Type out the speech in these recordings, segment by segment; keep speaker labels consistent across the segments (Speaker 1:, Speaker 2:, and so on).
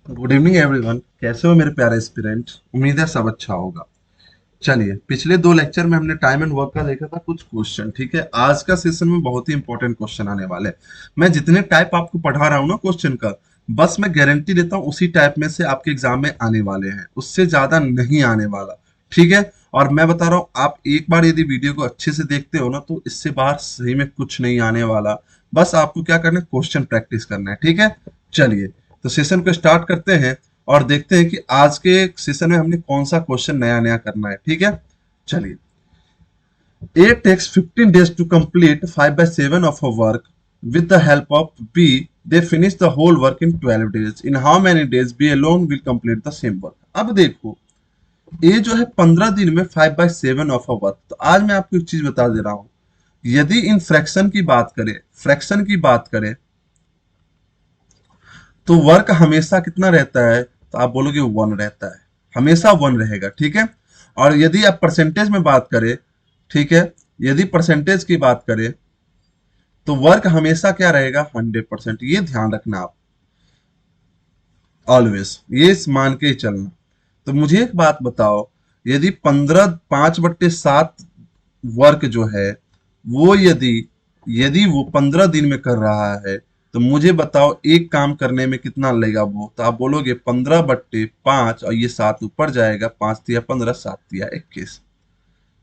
Speaker 1: Good evening everyone. कैसे हो मेरे प्यारे एस्पिरेंट? उम्मीद है सब अच्छा होगा। चलिए, पिछले दो लेक्चर में हमने टाइम एंड वर्क का देखा था कुछ क्वेश्चन। ठीक है, आज का सेशन में बहुत ही इंपॉर्टेंट क्वेश्चन आने वाले हैं। मैं जितने टाइप आपको पढ़ा रहा हूँ ना क्वेश्चन का, बस मैं गारंटी देता हूँ उसी टाइप में से आपके एग्जाम में आने वाले हैं, उससे ज्यादा नहीं आने वाला। ठीक है, और मैं बता रहा हूँ, आप एक बार यदि वीडियो को अच्छे से देखते हो ना तो इससे बाहर सही में कुछ नहीं आने वाला। बस आपको क्या करना है, क्वेश्चन प्रैक्टिस करना है। ठीक है, चलिए तो सेशन को स्टार्ट करते हैं और देखते हैं कि आज के सेशन में हमने कौन सा क्वेश्चन नया नया करना है। ठीक है, चलिए। A takes 15 days to complete 5 by 7 of her work. With the help of B, they finish the whole work in 12 days. In how many days B alone will complete the same work? अब देखो, A जो है 15 दिन में 5 by 7 of her work। तो आज मैं आपको एक चीज बता दे रहा हूं, यदि इन फ्रैक्शन की बात करें तो वर्क हमेशा कितना रहता है? तो आप बोलोगे वन रहता है, हमेशा वन रहेगा। ठीक है, और यदि आप परसेंटेज में बात करें, ठीक है, यदि परसेंटेज की बात करें तो वर्क हमेशा क्या रहेगा? 100%। ये ध्यान रखना आप, ऑलवेज ये मान के ही चलना। तो मुझे एक बात बताओ, यदि 5/7 वर्क जो है वो यदि यदि वो 15 दिन में कर रहा है तो मुझे बताओ एक काम करने में कितना लगेगा वो? तो आप बोलोगे 15/5, और ये 7 ऊपर जाएगा, 5 तिया 15, 7 तिया 21,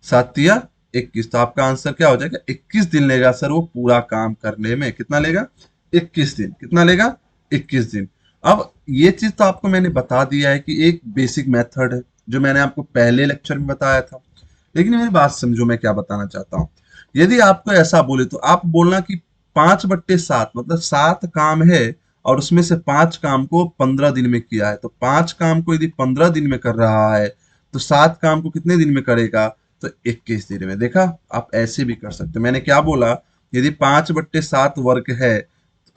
Speaker 1: 7 तिया 21। तो आपका आंसर क्या हो जाएगा? 21 दिन लेगा सर वो पूरा काम करने में। कितना लेगा? 21 दिन। कितना लेगा? 21 दिन। अब ये चीज तो आपको मैंने बता दिया है कि एक बेसिक मेथड है जो मैंने आपको पहले लेक्चर में बताया था। लेकिन मेरी बात समझो, मैं क्या बताना चाहता हूँ। यदि आपको ऐसा बोले तो आप बोलना कि 5/7 मतलब 7 काम है और उसमें से 5 काम को 15 दिन में किया है। तो 5 काम को यदि 15 दिन में कर रहा है तो 7 काम को कितने दिन में करेगा? तो 21 दिन में। देखा, आप ऐसे भी कर सकते हो। मैंने क्या बोला? यदि 5/7 वर्क है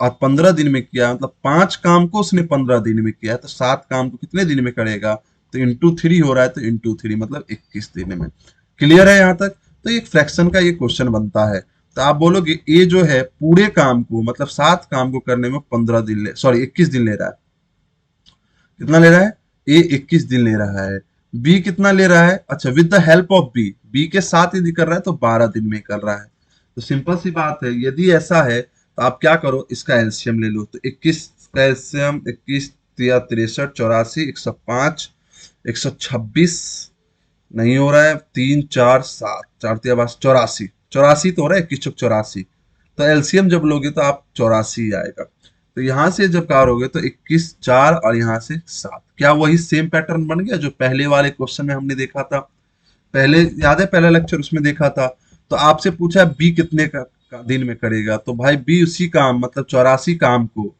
Speaker 1: और 15 दिन में किया, मतलब 5 काम को उसने 15 दिन में किया है, तो 7 काम को कितने दिन में करेगा? तो इंटू 3 हो रहा है, तो इंटू 3 मतलब 21 दिन में। क्लियर है यहाँ तक? तो एक फ्रैक्शन का ये क्वेश्चन बनता है। तो आप बोलोगे ए जो है पूरे काम को मतलब 7 काम को करने में 15 दिन ले, सॉरी 21 दिन ले रहा है। कितना ले रहा है? ए 21 दिन ले रहा है। बी कितना ले रहा है? अच्छा, with the help of B, B के साथ यदि कर रहा है तो 12 दिन में कर रहा है। तो सिंपल सी बात है, यदि ऐसा है तो आप क्या करो, इसका एलसीएम ले लो। तो 21 का एलसीएम, 21 तिया 63 84, 105, 126 नहीं हो रहा है, 3 4 7, 4 तिया 12 84, 84 तो हो रहा है, 21 चौक 84। तो एलसीएम जब लोगे तो आप 84 ही आएगा। तो यहां से जब करोगे तो 21 4 और यहाँ से 7। क्या वही सेम पैटर्न बन गया जो पहले वाले क्वेश्चन में हमने देखा था? पहले याद है, पहला लेक्चर उसमें देखा था। तो आपसे पूछा बी कितने का दिन में करेगा, तो भाई बी उसी काम मतलब 84 काम को,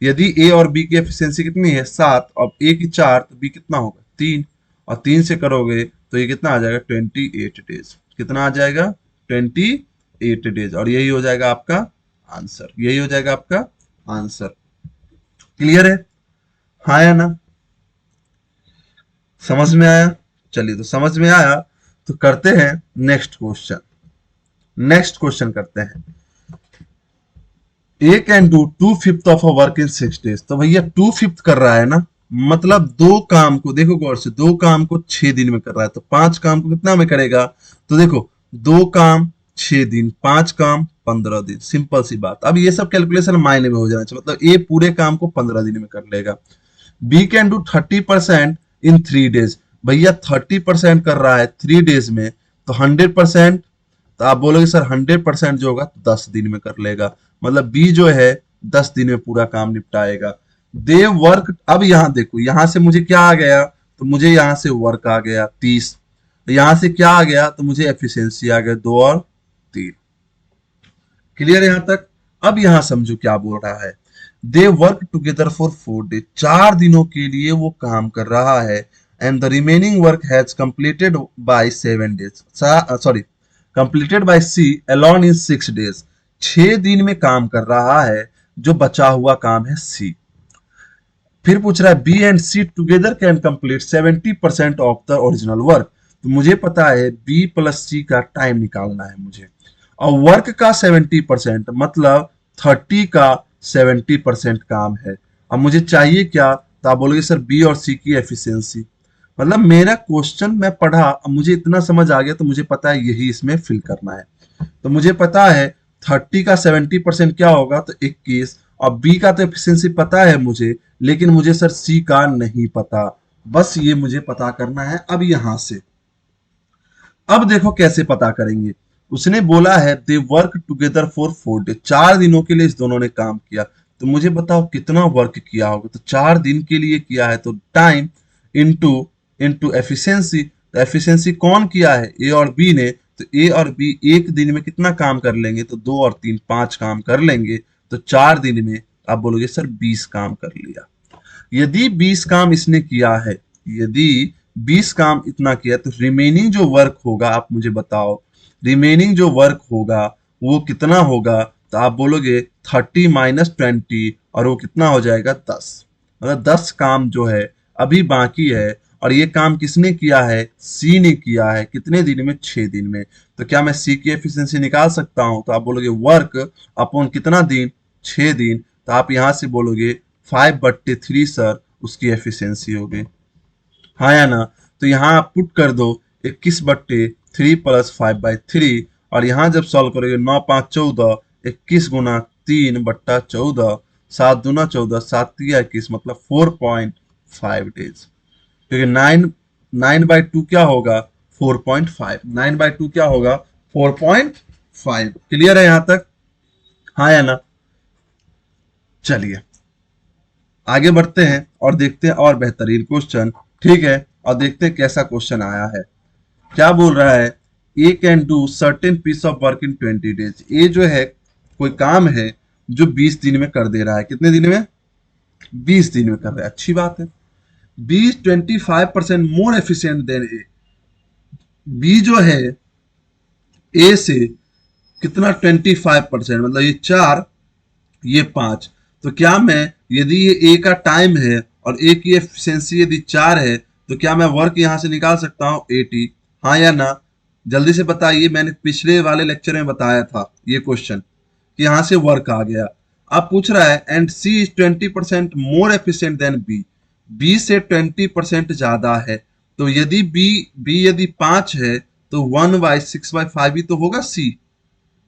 Speaker 1: यदि ए और बी की एफिशिएंसी कितनी है 7 और ए की 4, तो बी कितना होगा 3, और 3 से करोगे तो ये कितना आ जाएगा 28 डेज। कितना आ जाएगा? 28 डेज, और यही हो जाएगा आपका आंसर। यही हो जाएगा आपका आंसर। क्लियर है? हाँ या ना? समझ में आया? चलिए, तो समझ में आया तो करते हैं नेक्स्ट क्वेश्चन। नेक्स्ट क्वेश्चन करते हैं। A can do 2/5 of a work in 6 days. तो भैया 2/5 कर रहा है ना, मतलब 2 काम को, देखो गौर से, 2 काम को 6 दिन में कर रहा है। तो 5 काम को कितना में करेगा? तो देखो, 2 काम 6 दिन, 5 काम 15 दिन। सिंपल सी बात। अब ये सब कैलकुलेशन मायने में हो जाना चाहिए, मतलब ए पूरे काम को 15 दिन में कर लेगा। B can do 30% in 3 days. भैया 30% कर रहा है 3 डेज में, तो 100%, तो आप बोलोगे सर 100% जो होगा तो 10 दिन में कर लेगा। मतलब बी जो है 10 दिन में पूरा काम निपटाएगा। दे वर्क, अब यहां देखो, यहां से मुझे क्या आ गया? तो मुझे यहां से वर्क आ गया 30। यहां से क्या आ गया? तो मुझे एफिशिएंसी आ गया 2 और 3। क्लियर है यहां तक? अब यहां समझो क्या बोल रहा है। They work together for 4 days, 4 दिनों के लिए वो काम कर रहा है। And the remaining work has completed by 7 days, sorry, completed by C alone in 6 days. 6 दिन में काम कर रहा है, जो बचा हुआ काम है सी। फिर पूछ रहा है B and C together can complete 70% of the original work. तो मुझे पता है बी प्लस सी का टाइम निकालना है मुझे, और वर्क का 70% मतलब 30 का 70% काम है। अब मुझे चाहिए क्या? तो आप बोलोगे सर बी और सी की एफिशिएंसी। मतलब मेरा क्वेश्चन मैं पढ़ा, अब मुझे इतना समझ आ गया तो मुझे पता है यही इसमें फिल करना है। तो मुझे पता है 30 का 70% क्या होगा, तो 21। और बी का तो एफिशिएंसी पता है मुझे, लेकिन मुझे सर सी का नहीं पता। बस ये मुझे पता करना है अब यहां से। अब देखो कैसे पता करेंगे। उसने बोला है they work together for 4 day, 4 दिनों के लिए इस दोनों ने काम किया। तो मुझे बताओ कितना वर्क किया होगा। तो 4 दिन के लिए किया है तो टाइम इंटू इंटू एफिशिएंसी। तो एफिशिएंसी कौन किया है, ए और बी ने। तो ए और बी एक दिन में कितना काम कर लेंगे, तो 2 और 3 5 काम कर लेंगे। तो 4 दिन में आप बोलोगे सर 20 काम कर लिया। यदि 20 काम इसने किया है, यदि 20 काम इतना किया, तो रिमेनिंग जो वर्क होगा आप मुझे बताओ, रिमेनिंग जो वर्क होगा वो कितना होगा। तो आप बोलोगे 30 - 20, और वो कितना हो जाएगा 10। मतलब 10 काम जो है अभी बाकी है। और ये काम किसने किया है, सी ने किया है। कितने दिन में, 6 दिन में। तो क्या मैं सी की एफिशिएंसी निकाल सकता हूं। तो आप बोलोगे वर्क अपॉन कितना दिन, 6 दिन। तो आप यहां से बोलोगे 5/3 सर उसकी एफिशिएंसी हो गई, हाँ या ना। तो यहाँ आप पुट कर दो 21/3 प्लस 5/3। और यहाँ जब सॉल्व करोगे 9×5 = 14, 21×3/14, 7×2 = 7×3 = 21, मतलब 4.5 डेज। क्योंकि 9/2 क्या होगा, 4.5। 9/2 क्या होगा, 4.5। क्लियर है यहाँ तक, हाँ या ना। चलिए आगे बढ़ते हैं और देखते हैं और बेहतरीन क्वेश्चन। ठीक है, और देखते हैं कैसा क्वेश्चन आया है। क्या बोल रहा है, A can do certain piece of work in 20 days. ये जो है कोई काम है जो 20 दिन में कर दे रहा है। कितने दिन में, 20 दिन में कर रहा है। अच्छी बात है। B 25% more efficient than A. B जो है ए से कितना, 25%, मतलब ये 4 ये 5। तो क्या मैं, यदि ये ए का टाइम है और ए की एफिशिएंसी यदि 4 है, तो क्या मैं वर्क यहां से निकाल सकता हूं 80, हाँ या ना। जल्दी से बताइए, मैंने पिछले वाले लेक्चर में बताया था ये क्वेश्चन कि यहां से वर्क आ गया। अब पूछ रहा है and C is 20% more efficient than B. B से 20% ज्यादा है। तो यदि बी यदि 5 है, तो 1/6/5 ही तो होगा सी।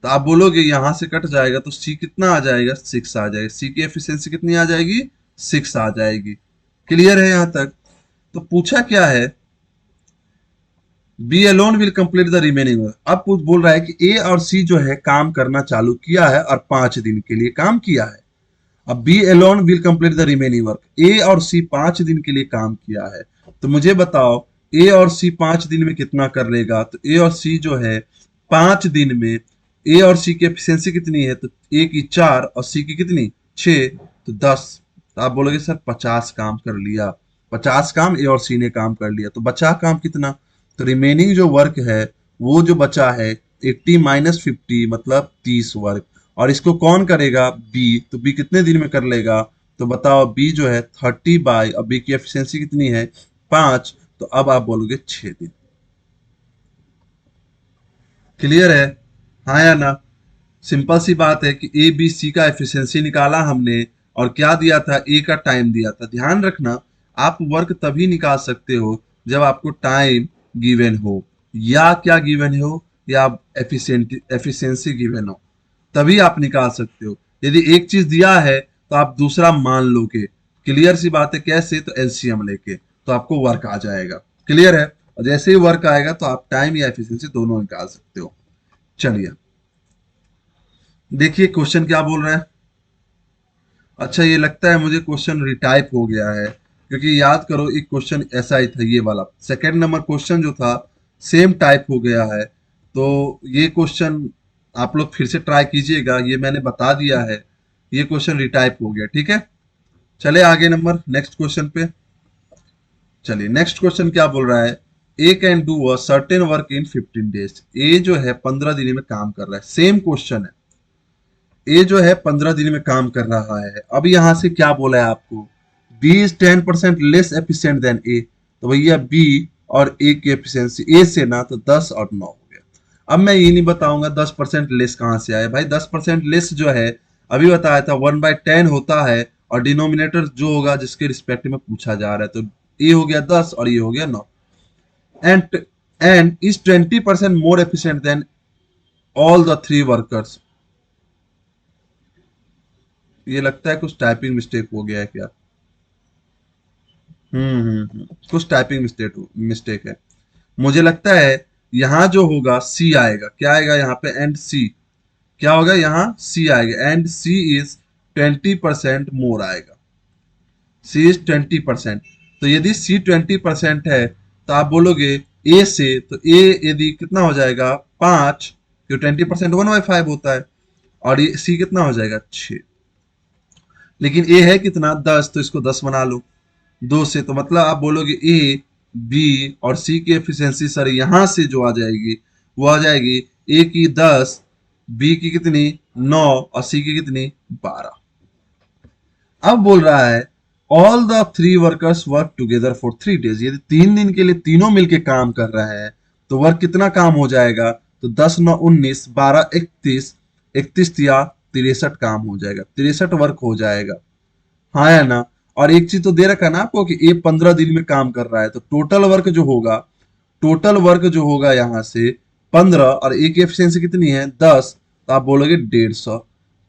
Speaker 1: तो आप बोलोगे यहां से कट जाएगा तो सी कितना आ जाएगा, 6 आ जाएगा। सी की एफिशिएंसी कितनी आ जाएगी, 6 आ जाएगी। क्लियर है यहां तक। तो पूछा क्या है, B alone will complete the remaining work. अब कुछ बोल रहा है कि ए और सी जो है काम करना चालू किया है और 5 दिन के लिए काम किया है। अब B alone will complete the remaining work, A और सी 5 दिन के लिए काम किया है। तो मुझे बताओ ए और सी 5 दिन में कितना कर लेगा। तो ए और सी जो है 5 दिन में, ए और सी की एफिशिएंसी कितनी है, तो ए की 4 और सी की कितनी, 6, तो 10। तो आप बोलोगे सर 50 काम कर लिया। 50 काम ए और सी ने काम कर लिया। तो बचा काम कितना, तो रिमेनिंग जो वर्क है वो जो बचा है 80 - 50 मतलब 30 वर्क। और इसको कौन करेगा, बी। तो बी कितने दिन में कर लेगा, तो बताओ बी जो है 30 और बी की एफिशिएंसी कितनी है, 5। तो अब आप बोलोगे 6 दिन। क्लियर है, हाँ या ना। सिंपल सी बात है कि ए बी सी का एफिशिएंसी निकाला हमने, और क्या दिया था, ए का टाइम दिया था। ध्यान रखना, आप वर्क तभी निकाल सकते हो जब आपको टाइम गिवन हो, या क्या गिवन हो, या एफिशिएंसी गिवन हो, तभी आप निकाल सकते हो। यदि एक चीज दिया है तो आप दूसरा मान लोगे। क्लियर सी बात है, कैसे, तो एलसीएम लेके तो आपको वर्क आ जाएगा। क्लियर है, और जैसे ही वर्क आएगा तो आप टाइम या एफिशिएंसी दोनों निकाल सकते हो। चलिए देखिए क्वेश्चन क्या बोल रहा है। अच्छा ये लगता है मुझे क्वेश्चन रिटाइप हो गया है, क्योंकि याद करो एक क्वेश्चन ऐसा ही था, ये वाला सेकंड नंबर क्वेश्चन जो था सेम टाइप हो गया है। तो ये क्वेश्चन आप लोग फिर से ट्राई कीजिएगा, ये मैंने बता दिया है। ये क्वेश्चन रिटाइप हो गया, ठीक है। चले आगे नंबर नेक्स्ट क्वेश्चन पे। चलिए नेक्स्ट क्वेश्चन क्या बोल रहा है, A can do a certain work in 15 days. A जो है 15 दिन में काम कर रहा है। सेम क्वेश्चन है, ए जो है 15 दिन में काम कर रहा है। अब यहां से क्या बोला है आपको, B is 10% less efficient than A. तो भैया बी और ए की एफिशिएंसी, ए से ना तो 10 और 9 हो गया। अब मैं ये नहीं बताऊंगा 10% लेस कहां से आया। भाई 10% लेस जो है अभी बताया था 1/10 होता है, और डिनोमिनेटर जो होगा जिसके रिस्पेक्ट में पूछा जा रहा है, तो ए हो गया 10 और ये हो गया 9। And is 20% more efficient then all the 3 workers. ये लगता है कुछ टाइपिंग मिस्टेक हो गया है क्या? कुछ टाइपिंग मिस्टेक है। मुझे लगता है यहां जो होगा सी आएगा। क्या आएगा यहाँ पे? एंड सी। क्या होगा यहाँ? सी आएगा। एंड सी इज 20% मोर आएगा। सी इज 20%। तो यदि सी 20% है तो आप बोलोगे ए से, तो ए यदि कितना हो जाएगा? 5, क्यों 20% 1/5 होता है। और ये सी कितना हो जाएगा? 6। लेकिन ए है कितना? 10, तो इसको 10 बना लो 2 से। तो मतलब आप बोलोगे ए, बी और सी की एफिशिएंसी सर यहां से जो आ जाएगी वो आ जाएगी ए की 10, बी की कितनी? 9 और सी की कितनी? 12। अब बोल रहा है all the 3 workers work together for 3 days. यदि 3 दिन के लिए तीनों मिलके काम कर रहे हैं तो वर्क कितना काम हो जाएगा? तो 10 9 19, 12 31, 31 या 63 काम हो जाएगा। 63 वर्क हो जाएगा। हाँ या ना? और एक चीज तो दे रखा है ना आपको कि ये 15 दिन में काम कर रहा है, तो टोटल वर्क जो होगा यहाँ से 15 और एक एफिशिएंसी कितनी है? 10। तो आप बोलोगे 150।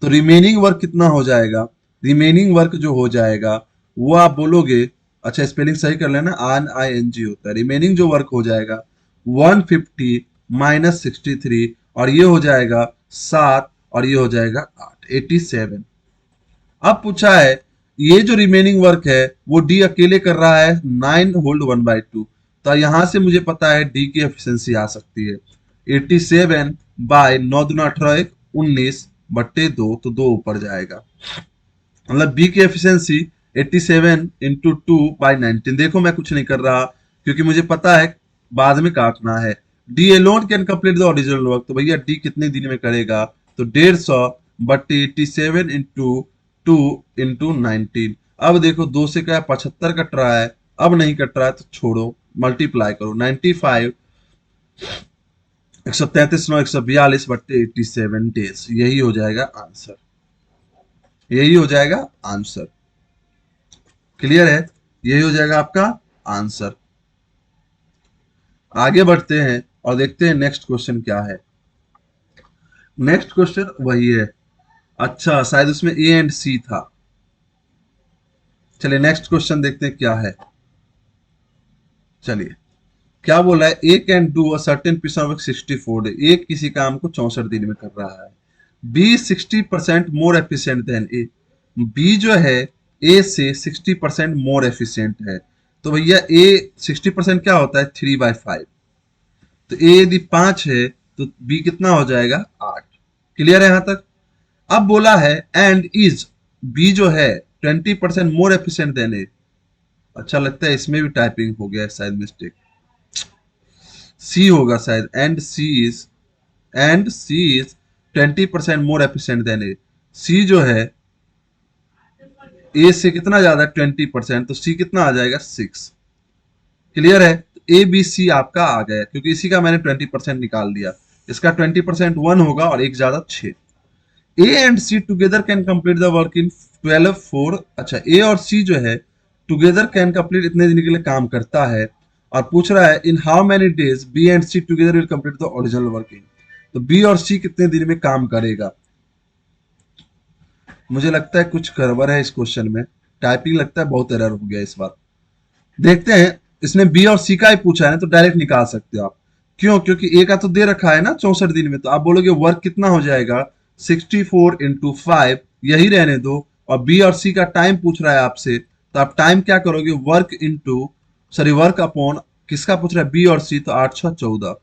Speaker 1: तो रिमेनिंग वर्क कितना हो जाएगा? रिमेनिंग वर्क जो हो जाएगा वो आप बोलोगे, अच्छा स्पेलिंग सही कर लेना, RNING होता है। रिमेनिंग जो वर्क हो जाएगा 150 माइनस 63 और ये हो जाएगा 7 और ये हो जाएगा 8, 87। अब पूछा है ये जो रिमेनिंग वर्क है वो डी अकेले कर रहा है 9 होल्ड 1/2। तो यहां से मुझे पता है डी की एफिशिएंसी आ सकती है 87 बाय 9 दूना 18 19 बट्टे 2, तो 2 ऊपर जाएगा। मतलब बी की एफिशिएंसी 87 इंटू 2 बाई 19। देखो मैं कुछ नहीं कर रहा क्योंकि मुझे पता है बाद में काटना है। D alone can complete the original work. तो भैया डी कितने दिन में करेगा? तो 150 बट्टे 87 इंटू 2 इंटू 19। अब देखो 2 से क्या 75 कट रहा है, अब नहीं कट रहा है तो छोड़ो, मल्टीप्लाई करो 95 133 9 142 बट्टे 87 डेज। यही हो जाएगा आंसर। यही हो जाएगा आंसर। क्लियर है? यही हो जाएगा आपका आंसर। आगे बढ़ते हैं और देखते हैं नेक्स्ट क्वेश्चन क्या है। नेक्स्ट क्वेश्चन वही है। अच्छा शायद उसमें ए एंड सी था। चलिए नेक्स्ट क्वेश्चन देखते हैं क्या है। चलिए क्या बोला है? A can do a certain piece of work 64 day. A किसी काम को 64 दिन में कर रहा है। B 60% more efficient than A. B जो है ए से 60% मोर एफिशिएंट है। तो भैया ए 60% क्या होता है? 3/5। तो ए यदि 5 है तो बी कितना हो जाएगा? 8। क्लियर है यहां तक? अब बोला है एंड इज बी जो है 20% मोर एफिशिएंट देन ए। अच्छा लगता है इसमें भी टाइपिंग हो गया है शायद मिस्टेक। सी होगा शायद। And C is 20% more efficient than A. C जो है ए से कितना ज्यादा? 20%। तो सी कितना आ जाएगा? 6। क्लियर है? ए बी सी आपका आ गया क्योंकि इसी का मैंने 20% निकाल दिया। इसका 20% 1 होगा और एक ज्यादा 6। A and C together can complete the work in 12 4। अच्छा ए और सी जो है टुगेदर कैन कंप्लीट इतने दिन के लिए काम करता है और पूछ रहा है in how many days B and C together will complete the original working. तो बी और सी कितने दिन में काम करेगा? मुझे लगता है कुछ गड़बड़ है इस क्वेश्चन में। टाइपिंग लगता है बहुत एरर हो गया इस बार। देखते हैं। इसने बी और सी का ही पूछा है ना तो डायरेक्ट निकाल सकते हो आप। क्यों? क्योंकि ए का तो दे रखा है ना 64 दिन में। तो आप बोलोगे वर्क कितना हो जाएगा? 64 इंटू 5, यही रहने दो। और बी और सी का टाइम पूछ रहा है आपसे, तो आप टाइम क्या करोगे? वर्क इंटू वर्क अपॉन किसका पूछ रहा है? बी और सी। तो 8 6 14,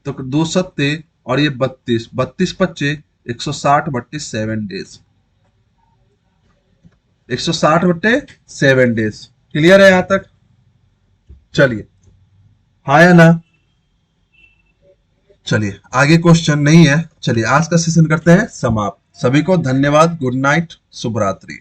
Speaker 1: तो 2 सत्ते और ये 32 32 25 160 बट्टे 7 डेज। 160 बट्टे 7 डेज। क्लियर है यहां तक? चलिए हाँ या ना? चलिए आगे क्वेश्चन नहीं है। चलिए आज का सेशन करते हैं समाप्त। सभी को धन्यवाद। गुड नाइट, शुभ रात्रि।